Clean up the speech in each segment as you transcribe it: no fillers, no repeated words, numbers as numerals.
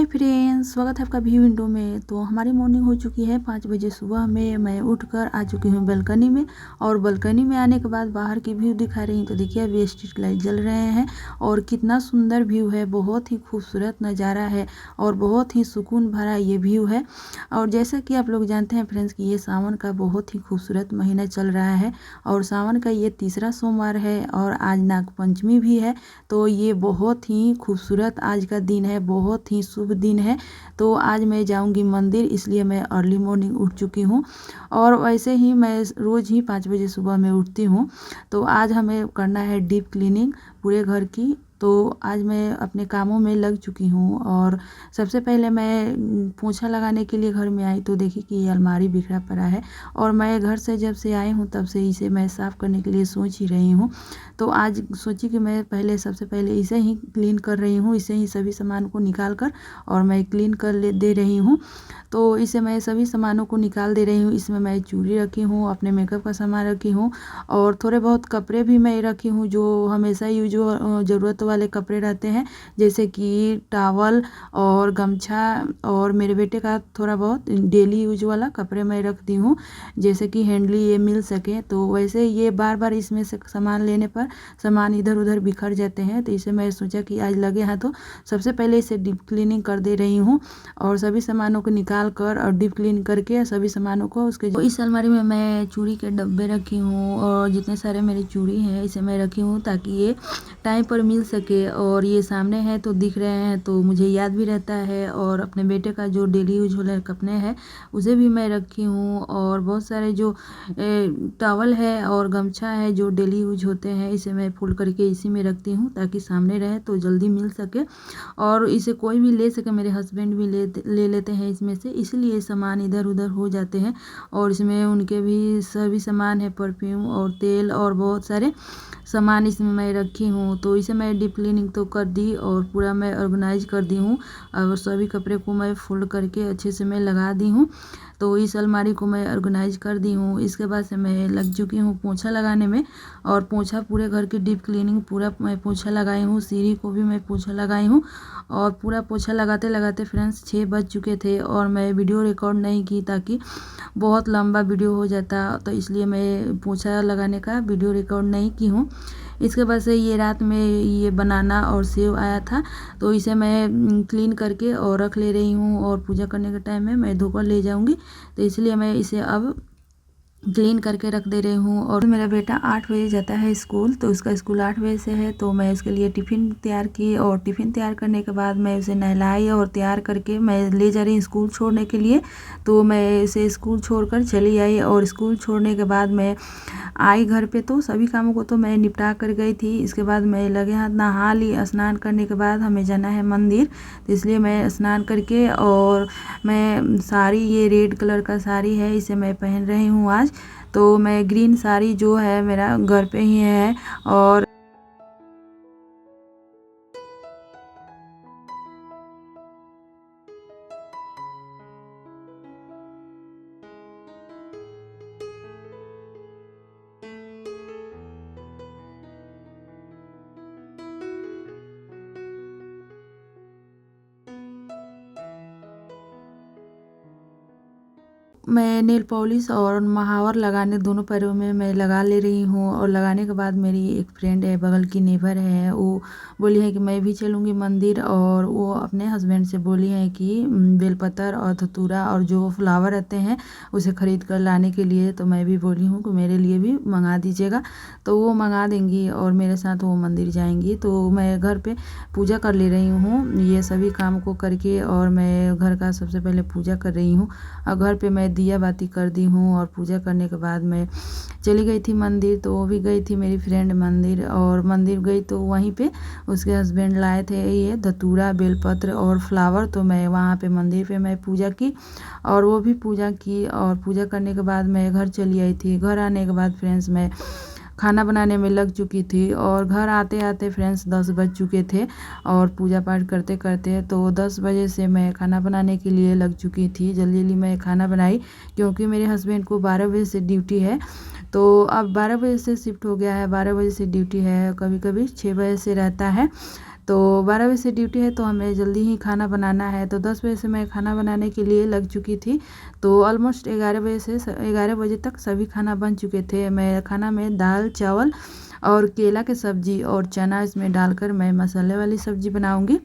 Friends, स्वागत है आपका व्यू विंडो में। तो हमारी मॉर्निंग हो चुकी है 5 बजे सुबह में। मैं उठकर आ चुकी हूँ बालकनी में, और बालकनी में आने के बाद बाहर की व्यू दिखा रही हूँ। तो देखिए अभी स्ट्रीट लाइट जल रहे हैं और कितना सुंदर व्यू है, बहुत ही खूबसूरत नज़ारा है और बहुत ही सुकून भरा ये व्यू है। और जैसा कि आप लोग जानते हैं फ्रेंड्स कि ये सावन का बहुत ही खूबसूरत महीना चल रहा है और सावन का ये तीसरा सोमवार है और आज नाग पंचमी भी है। तो ये बहुत ही खूबसूरत आज का दिन है, बहुत ही शुभ दिन है। तो आज मैं जाऊंगी मंदिर, इसलिए मैं अर्ली मॉर्निंग उठ चुकी हूँ। और वैसे ही मैं रोज़ ही 5 बजे सुबह में उठती हूँ। तो आज हमें करना है डीप क्लीनिंग पूरे घर की। तो आज मैं अपने कामों में लग चुकी हूँ। और सबसे पहले मैं पोछा लगाने के लिए घर में आई तो देखी कि ये अलमारी बिखरा पड़ा है, और मैं घर से जब से आई हूँ तब से इसे मैं साफ़ करने के लिए सोच ही रही हूँ। तो आज सोची कि मैं सबसे पहले इसे ही क्लीन कर रही हूँ, इसे ही सभी सामान को निकाल कर और मैं क्लीन कर दे रही हूँ। तो इसे मैं सभी सामानों को निकाल दे रही हूँ। इसमें मैं चूड़ी रखी हूँ, अपने मेकअप का सामान रखी हूँ, और थोड़े बहुत कपड़े भी मैं रखी हूँ जो हमेशा यूज ज़रूरत वाले कपड़े रहते हैं, जैसे कि टॉवल और गमछा, और मेरे बेटे का थोड़ा बहुत डेली यूज वाला कपड़े मैं रखती हूँ, जैसे कि हैंडली ये मिल सके। तो वैसे ये बार बार इसमें से सामान लेने पर सामान इधर उधर बिखर जाते हैं। तो इसे मैं सोचा कि आज लगे हाथ तो सबसे पहले इसे डीप क्लीनिंग कर दे रही हूँ, और सभी सामानों को निकाल कर और डीप क्लीन करके सभी सामानों को उसके इस अलमारी में मैं चूड़ी के डब्बे रखी हूँ, और जितने सारे मेरी चूड़ी हैं इसे मैं रखी हूँ ताकि ये टाइम पर मिल सके। और ये सामने है तो दिख रहे हैं तो मुझे याद भी रहता है। और अपने बेटे का जो डेली यूज वाले कपड़े हैं उसे भी मैं रखी हूँ, और बहुत सारे जो टॉवल है और गमछा है जो डेली यूज होते हैं इसे मैं फोल्ड करके इसी में रखती हूँ ताकि सामने रहे तो जल्दी मिल सके और इसे कोई भी ले सके। मेरे हस्बैंड भी ले लेते हैं इसमें से, इसलिए सामान इधर उधर हो जाते हैं। और इसमें उनके भी सभी सामान है, परफ्यूम और तेल और बहुत सारे सामान इसमें मैं रखी हूँ। तो इसे मैं डीप क्लीनिंग तो कर दी और पूरा मैं ऑर्गेनाइज कर दी हूँ, और सभी कपड़े को मैं फोल्ड करके अच्छे से मैं लगा दी हूँ। तो इस अलमारी को मैं ऑर्गेनाइज कर दी हूँ। इसके बाद से मैं लग चुकी हूँ पोछा लगाने में, और पोछा पूरे घर की डीप क्लीनिंग पूरा मैं पोछा लगाई हूँ, सीढ़ी को भी मैं पोछा लगाई हूँ। और पूरा पोछा लगाते लगाते फ्रेंड्स 6 बज चुके थे, और मैं वीडियो रिकॉर्ड नहीं की ताकि बहुत लंबा वीडियो हो जाता, तो इसलिए मैं पोछा लगाने का वीडियो रिकॉर्ड नहीं की हूँ। इसके बाद से ये रात में ये बनाना और सेव आया था, तो इसे मैं क्लीन करके और रख ले रही हूँ, और पूजा करने के टाइम में मैं धोकर ले जाऊँगी, तो इसलिए मैं इसे अब क्लीन करके रख दे रही हूँ। और मेरा बेटा 8 बजे जाता है स्कूल, तो उसका स्कूल 8 बजे से है, तो मैं उसके लिए टिफ़िन तैयार की, और टिफ़िन तैयार करने के बाद मैं उसे नहलाई और तैयार करके मैं ले जा रही हूँ स्कूल छोड़ने के लिए। तो मैं इसे स्कूल छोड़कर चली आई, और स्कूल छोड़ने के बाद मैं आई घर पे, तो सभी कामों को तो मैं निपटा कर गई थी। इसके बाद मैं लगे हाथ नहा ली। स्नान करने के बाद हमें जाना है मंदिर, तो इसलिए मैं स्नान करके, और मैं साड़ी ये रेड कलर का साड़ी है इसे मैं पहन रही हूँ आज। तो मैं ग्रीन साड़ी जो है मेरा घर पे ही है। और मैं नेल पॉलिश और महावर लगाने दोनों पैरों में मैं लगा ले रही हूँ। और लगाने के बाद मेरी एक फ्रेंड है, बगल की नेबर है, वो बोली है कि मैं भी चलूँगी मंदिर, और वो अपने हस्बैंड से बोली है कि बेलपत्र और धतूरा और जो फ्लावर रहते हैं उसे ख़रीद कर लाने के लिए। तो मैं भी बोली हूँ कि मेरे लिए भी मंगा दीजिएगा, तो वो मंगा देंगी और मेरे साथ वो मंदिर जाएंगी। तो मैं घर पे पूजा कर ले रही हूँ ये सभी काम को करके, और मैं घर का सबसे पहले पूजा कर रही हूँ, और घर पे मैं दिया बाती कर दी हूँ। और पूजा करने के बाद मैं चली गई थी मंदिर, तो वो भी गई थी मेरी फ्रेंड मंदिर, और मंदिर गई तो वहीं पे उसके हस्बैंड लाए थे ये धतूरा, बेलपत्र और फ्लावर। तो मैं वहाँ पे मंदिर पे मैं पूजा की, और वो भी पूजा की, और पूजा करने के बाद मैं घर चली आई थी। घर आने के बाद फ्रेंड्स मैं खाना बनाने में लग चुकी थी, और घर आते आते फ्रेंड्स 10 बज चुके थे, और पूजा पाठ करते करते तो 10 बजे से मैं खाना बनाने के लिए लग चुकी थी। जल्दी जल्दी मैं खाना बनाई, क्योंकि मेरे हस्बैंड को 12 बजे से ड्यूटी है। तो अब 12 बजे से शिफ्ट हो गया है, 12 बजे से ड्यूटी है, कभी कभी 6 बजे से रहता है। तो 12 बजे से ड्यूटी है तो हमें जल्दी ही खाना बनाना है। तो 10 बजे से मैं खाना बनाने के लिए लग चुकी थी। तो ऑलमोस्ट 11 बजे से 11 बजे तक सभी खाना बन चुके थे। मैं खाना में दाल चावल और केला की सब्ज़ी और चना इसमें डालकर मैं मसाले वाली सब्ज़ी बनाऊंगी।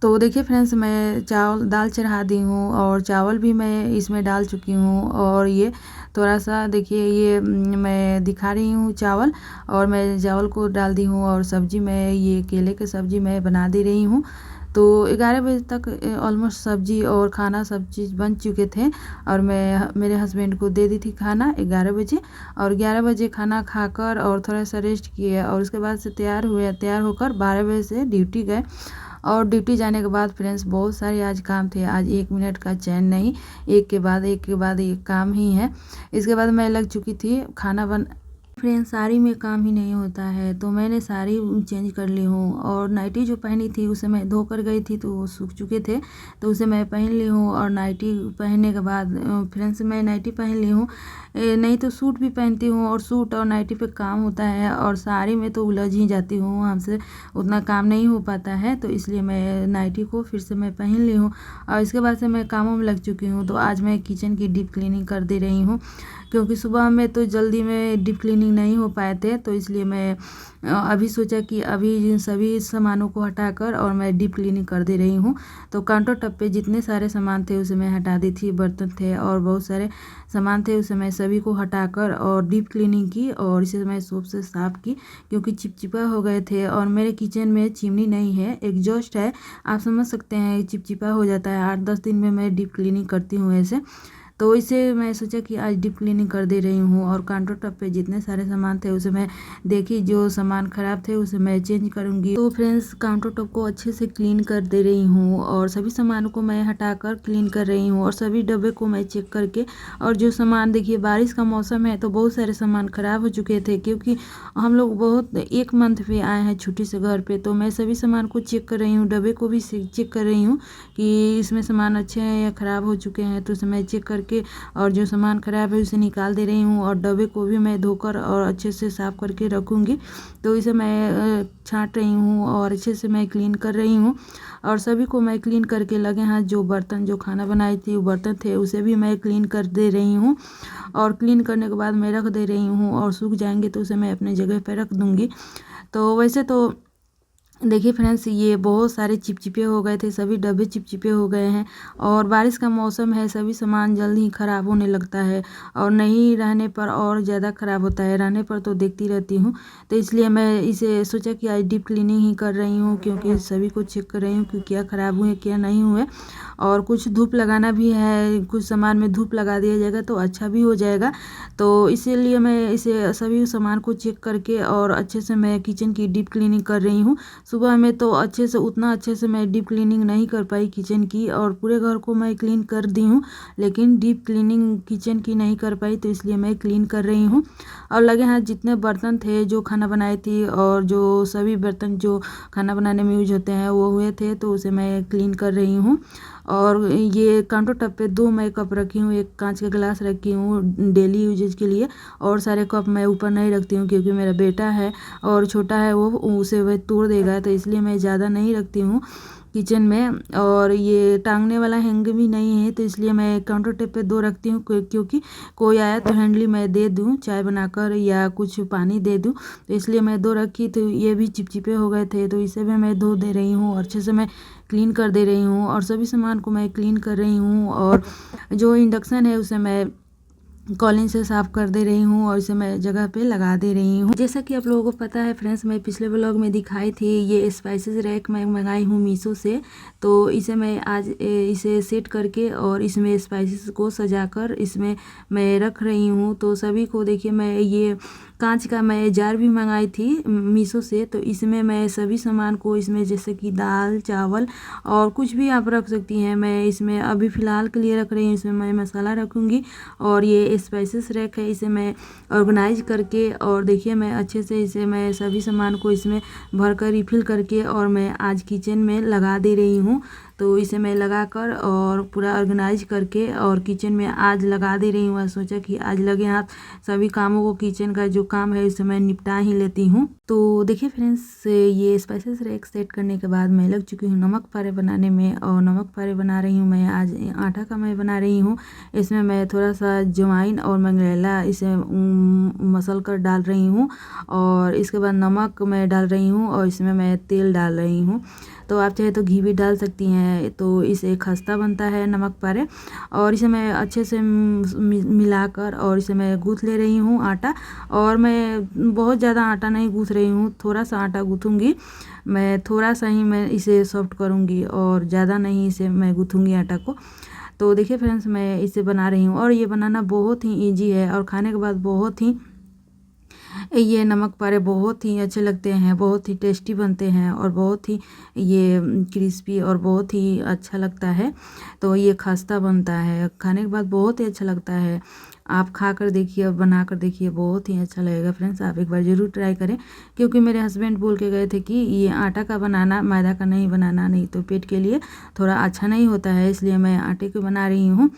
तो देखिए फ्रेंड्स, मैं दाल चढ़ा दी हूँ और चावल भी मैं इसमें डाल चुकी हूँ। और ये थोड़ा सा देखिए, ये मैं दिखा रही हूँ चावल, और मैं चावल को डाल दी हूँ और सब्ज़ी में ये केले की सब्ज़ी मैं बना दे रही हूँ। तो 11 बजे तक ऑलमोस्ट सब्ज़ी और खाना सब चीज़ बन चुके थे और मैं मेरे हस्बैंड को दे दी थी खाना 11 बजे। और 11 बजे खाना खाकर और थोड़ा सा रेस्ट किए और उसके बाद से तैयार होकर 12 बजे से ड्यूटी गए। और ड्यूटी जाने के बाद फ्रेंड्स बहुत सारे आज काम थे। आज 1 मिनट का चैन नहीं, एक के बाद एक काम ही है। इसके बाद मैं लग चुकी थी खाना बन। फ्रेंड्स, साड़ी में काम ही नहीं होता है तो मैंने साड़ी चेंज कर ली हूँ। और नाइटी जो पहनी थी उसे मैं धो कर गई थी तो वो सूख चुके थे, तो उसे मैं पहन ली हूँ। और नाइटी पहनने के बाद फ्रेंड्स मैं नाइटी पहन ली हूँ। नहीं तो सूट भी पहनती हूँ और सूट और नाइटी पे काम होता है, और साड़ी में तो उलझ ही जाती हूँ, हमसे उतना काम नहीं हो पाता है। तो इसलिए मैं नाइटी को फिर से मैं पहन ली हूँ और इसके बाद से मैं कामों में लग चुकी हूँ। तो आज मैं किचन की डीप क्लीनिंग कर दे रही हूँ, क्योंकि सुबह में तो जल्दी में डीप क्लीनिंग नहीं हो पाए थे। तो इसलिए मैं अभी सोचा कि अभी सभी सामानों को हटाकर और मैं डीप क्लीनिंग कर दे रही हूँ। तो काउंटर टॉप पे जितने सारे सामान थे उसे मैं हटा दी थी, बर्तन थे और बहुत सारे सामान थे, उसे मैं सभी को हटाकर और डीप क्लीनिंग की और इसे मैं सोप से साफ़ की, क्योंकि चिपचिपा हो गए थे। और मेरे किचन में चिमनी नहीं है, एग्जॉस्ट है, आप समझ सकते हैं चिपचिपा हो जाता है। 8-10 दिन में मैं डीप क्लीनिंग करती हूँ ऐसे। तो इसे मैं सोचा कि आज डीप क्लीनिंग कर दे रही हूँ। और काउंटर टॉप पे जितने सारे सामान थे उसे मैं देखी, जो सामान ख़राब थे उसे मैं चेंज करूँगी। तो फ्रेंड्स, काउंटर टॉप को अच्छे से क्लीन कर दे रही हूँ और सभी सामानों को मैं हटाकर क्लीन कर रही हूँ और सभी डब्बे को मैं चेक करके। और जो सामान देखिए, बारिश का मौसम है तो बहुत सारे सामान ख़राब हो चुके थे, क्योंकि हम लोग बहुत 1 मंथ पे आए हैं छुट्टी से घर पे। तो मैं सभी सामान को चेक कर रही हूँ, डब्बे को भी चेक कर रही हूँ कि इसमें सामान अच्छे हैं या ख़राब हो चुके हैं। तो उसे मैं चेक करके और जो सामान ख़राब है उसे निकाल दे रही हूँ और डब्बे को भी मैं धोकर और अच्छे से साफ़ करके रखूँगी। तो इसे मैं छांट रही हूँ और अच्छे से मैं क्लीन कर रही हूँ और सभी को मैं क्लीन करके लगे हाथ। जो बर्तन जो खाना बनाई थी वो बर्तन थे उसे भी मैं क्लीन कर दे रही हूँ और क्लीन करने के बाद मैं रख दे रही हूँ और सूख जाएंगे तो उसे मैं अपने जगह पर रख दूँगी। तो वैसे तो देखिए फ्रेंड्स, ये बहुत सारे चिपचिपे हो गए थे, सभी डब्बे चिपचिपे हो गए हैं और बारिश का मौसम है, सभी सामान जल्द ही ख़राब होने लगता है और नहीं रहने पर और ज़्यादा ख़राब होता है, रहने पर तो देखती रहती हूँ। तो इसलिए मैं इसे सोचा कि आज डीप क्लीनिंग ही कर रही हूँ, क्योंकि सभी को चेक कर रही हूँ कि क्या ख़राब हुए क्या नहीं हुए। और कुछ धूप लगाना भी है, कुछ सामान में धूप लगा दिया जाएगा तो अच्छा भी हो जाएगा। तो इसीलिए मैं इसे सभी सामान को चेक करके और अच्छे से मैं किचन की डीप क्लीनिंग कर रही हूँ। सुबह में तो उतना अच्छे से मैं डीप क्लीनिंग नहीं कर पाई किचन की, और पूरे घर को मैं क्लीन कर दी हूँ लेकिन डीप क्लीनिंग किचन की नहीं कर पाई। तो इसलिए मैं क्लीन कर रही हूँ और लगे हाथ जितने बर्तन थे जो खाना बनाई थी और जो सभी बर्तन जो खाना बनाने में यूज होते हैं वो हुए थे, तो उसे मैं क्लीन कर रही हूँ। और ये काउंटर टॉप पे 2 मैं कप रखी हूँ, एक कांच का गिलास रखी हूँ डेली यूजेज के लिए, और सारे कप मैं ऊपर नहीं रखती हूँ क्योंकि मेरा बेटा है और छोटा है, वो उसे वह तोड़ देगा, तो इसलिए मैं ज़्यादा नहीं रखती हूँ किचन में। और ये टांगने वाला हैंग भी नहीं है तो इसलिए मैं काउंटर टॉप पे 2 रखती हूँ, क्योंकि कोई आया तो हैंडली मैं दे दूँ चाय बनाकर या कुछ पानी दे दूँ, तो इसलिए मैं 2 रखी। तो ये भी चिपचिपे हो गए थे तो इसे भी मैं धो दे रही हूँ और अच्छे से मैं क्लीन कर दे रही हूँ और सभी सामान को मैं क्लीन कर रही हूँ। और जो इंडक्शन है उसे मैं कॉलिन से साफ़ कर दे रही हूँ और इसे मैं जगह पे लगा दे रही हूँ। जैसा कि आप लोगों को पता है फ्रेंड्स, मैं पिछले व्लॉग में दिखाई थी, ये स्पाइसेस रैक मैं मंगाई हूँ मीशो से। तो इसे मैं आज इसे सेट करके और इसमें स्पाइसेस को सजाकर इसमें मैं रख रही हूँ। तो सभी को देखिए, मैं ये कांच का मैं जार भी मंगाई थी मीशो से, तो इसमें मैं सभी सामान को इसमें जैसे कि दाल चावल और कुछ भी आप रख सकती हैं, मैं इसमें अभी फ़िलहाल के लिए रख रही हूँ। इसमें मैं मसाला रखूँगी और ये स्पाइसेस रैक है, इसे मैं ऑर्गेनाइज करके और देखिए मैं अच्छे से इसे मैं सभी सामान को इसमें भर कर रिफ़िल करके और मैं आज किचन में लगा दे रही हूँ। तो इसे मैं लगा कर और पूरा ऑर्गेनाइज करके और किचन में आज लगा दे रही हूँ। सोचा कि आज लगे हाथ सभी कामों को, किचन का जो काम है उसे मैं निपटा ही लेती हूँ। तो देखिए फ्रेंड्स, ये स्पाइसेस रैक सेट करने के बाद मैं लग चुकी हूँ नमक पारे बनाने में। और नमक पारे बना रही हूँ मैं आज आटा का मैं बना रही हूँ। इसमें मैं थोड़ा सा अजवाइन और मंगरेला इसे मसल कर डाल रही हूँ और इसके बाद नमक मैं डाल रही हूँ और इसमें मैं तेल डाल रही हूँ। तो आप चाहे तो घी भी डाल सकती हैं। तो इसे खस्ता बनता है नमक पारे। और इसे मैं अच्छे से मिलाकर और इसे मैं गूँथ ले रही हूँ आटा। और मैं बहुत ज़्यादा आटा नहीं गूँथ रही हूँ, थोड़ा सा आटा गूँथूँगी मैं, थोड़ा सा ही मैं इसे सॉफ्ट करूँगी और ज़्यादा नहीं इसे मैं गूँथूँगी आटा को। तो देखिए फ्रेंड्स, मैं इसे बना रही हूँ और ये बनाना बहुत ही ईजी है और खाने के बाद बहुत ही ये नमक पारे बहुत ही अच्छे लगते हैं, बहुत ही टेस्टी बनते हैं और बहुत ही ये क्रिस्पी और बहुत ही अच्छा लगता है। तो ये खस्ता बनता है, खाने के बाद बहुत ही अच्छा लगता है। आप खा कर देखिए और बना कर देखिए, बहुत ही अच्छा लगेगा फ्रेंड्स। आप एक बार ज़रूर ट्राई करें, क्योंकि मेरे हस्बैंड बोल के गए थे कि ये आटा का बनाना, मैदा का नहीं बनाना, नहीं तो पेट के लिए थोड़ा अच्छा नहीं होता है, इसलिए मैं आटे की बना रही हूँ।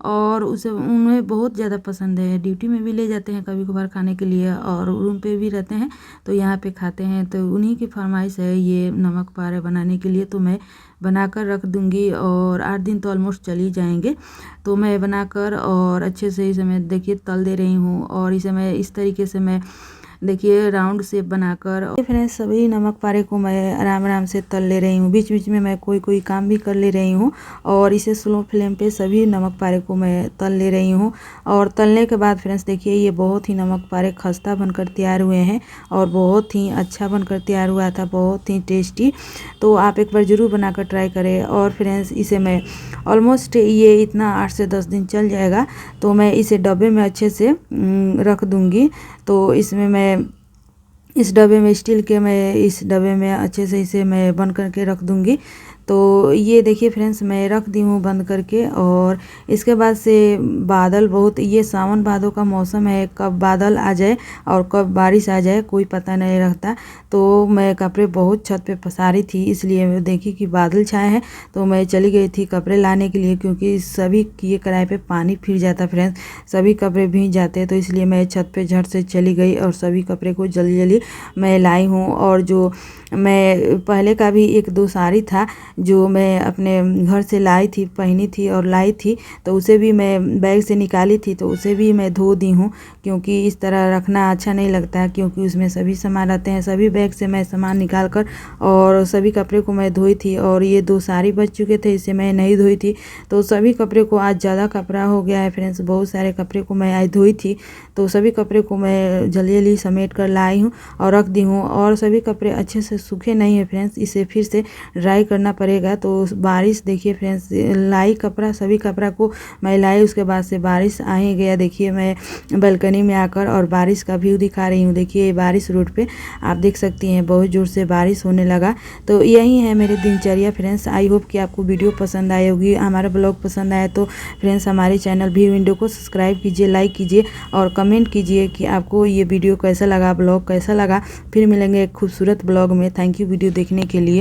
और उसे उन्हें बहुत ज़्यादा पसंद है, ड्यूटी में भी ले जाते हैं कभी कभार खाने के लिए और रूम पे भी रहते हैं तो यहाँ पे खाते हैं। तो उन्हीं की फरमाइश है ये नमक पारे बनाने के लिए। तो मैं बनाकर रख दूँगी और 8 दिन तो ऑलमोस्ट चल ही जाएंगे। तो मैं बनाकर और अच्छे से इसे मैं देखिए तल दे रही हूँ और इसे मैं इस तरीके से मैं देखिए राउंड शेप बनाकर फ्रेंड्स सभी नमक पारे को मैं आराम आराम से तल ले रही हूँ। बीच बीच में मैं कोई काम भी कर ले रही हूँ और इसे स्लो फ्लेम पे सभी नमक पारे को मैं तल ले रही हूँ। और तलने के बाद फ्रेंड्स देखिए ये बहुत ही नमक पारे खस्ता बनकर तैयार हुए हैं और बहुत ही अच्छा बनकर तैयार हुआ था, बहुत ही टेस्टी। तो आप एक बार ज़रूर बनाकर ट्राई करें। और फ्रेंड्स इसे मैं ऑलमोस्ट ये इतना 8 से 10 दिन चल जाएगा। तो मैं इसे डब्बे में अच्छे से रख दूँगी। तो इसमें मैं इस डब्बे में स्टील के मैं इस डब्बे में अच्छे से इसे मैं बंद करके रख दूँगी। तो ये देखिए फ्रेंड्स, मैं रख दी हूँ बंद करके। और इसके बाद से बादल बहुत, ये सावन भादों का मौसम है, कब बादल आ जाए और कब बारिश आ जाए कोई पता नहीं रहता। तो मैं कपड़े बहुत छत पे पसारी थी, इसलिए मैं देखी कि बादल छाए हैं तो मैं चली गई थी कपड़े लाने के लिए, क्योंकि सभी ये किराए पे पानी फिर जाता फ्रेंड्स, सभी कपड़े भीग जाते। तो इसलिए मैं छत पे झट से चली गई और सभी कपड़े को जल्दी जल्दी मैं लाई हूँ। और जो मैं पहले का भी 1-2 साड़ी था जो मैं अपने घर से लाई थी, पहनी थी और लाई थी, तो उसे भी मैं बैग से निकाली थी तो उसे भी मैं धो दी हूँ, क्योंकि इस तरह रखना अच्छा नहीं लगता है, क्योंकि उसमें सभी सामान रहते हैं। सभी बैग से मैं सामान निकाल कर और सभी कपड़े को मैं धोई थी। और ये 2 साड़ी बच चुके थे, इसे मैं नहीं धोई थी। तो सभी कपड़े को आज ज़्यादा कपड़ा हो गया है फ्रेंड्स, बहुत सारे कपड़े को मैं आज धोई थी। तो सभी कपड़े को मैं जल्दी जल्दी समेट कर लाई हूँ और रख दी हूँ। और सभी कपड़े अच्छे से सूखे नहीं है फ्रेंड्स, इसे फिर से ड्राई करना पड़ेगा। तो बारिश देखिए फ्रेंड्स, लाई कपड़ा, सभी कपड़ा को मैं लाई, उसके बाद से बारिश आ ही गया। देखिए मैं बालकनी में आकर और बारिश का व्यू दिखा रही हूँ। देखिए बारिश रोड पे आप देख सकती हैं, बहुत ज़ोर से बारिश होने लगा। तो यही है मेरी दिनचर्या फ्रेंड्स। आई होप कि आपको वीडियो पसंद आई होगी, हमारा ब्लॉग पसंद आया तो फ्रेंड्स हमारे चैनल भी विंडो को सब्सक्राइब कीजिए, लाइक कीजिए और कमेंट कीजिए कि आपको ये वीडियो कैसा लगा, ब्लॉग कैसा लगा। फिर मिलेंगे एक खूबसूरत ब्लॉग में। थैंक यू वीडियो देखने के लिए।